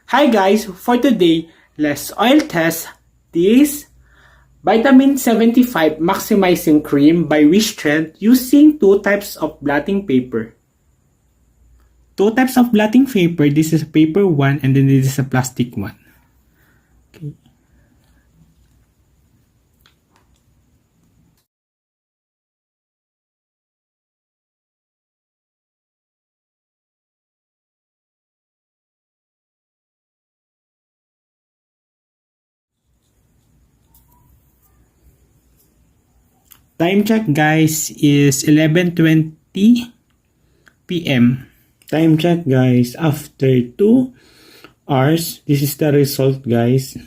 Hi guys, for today, let's oil test this Vitamin 75 Maximizing Cream by Wishtrend using two types of blotting paper. Two types of blotting paper. This is paper 1 and then this is a plastic one. Okay. Time check guys is 11:20 p.m. Time check guys after 2 hours. This is the result guys.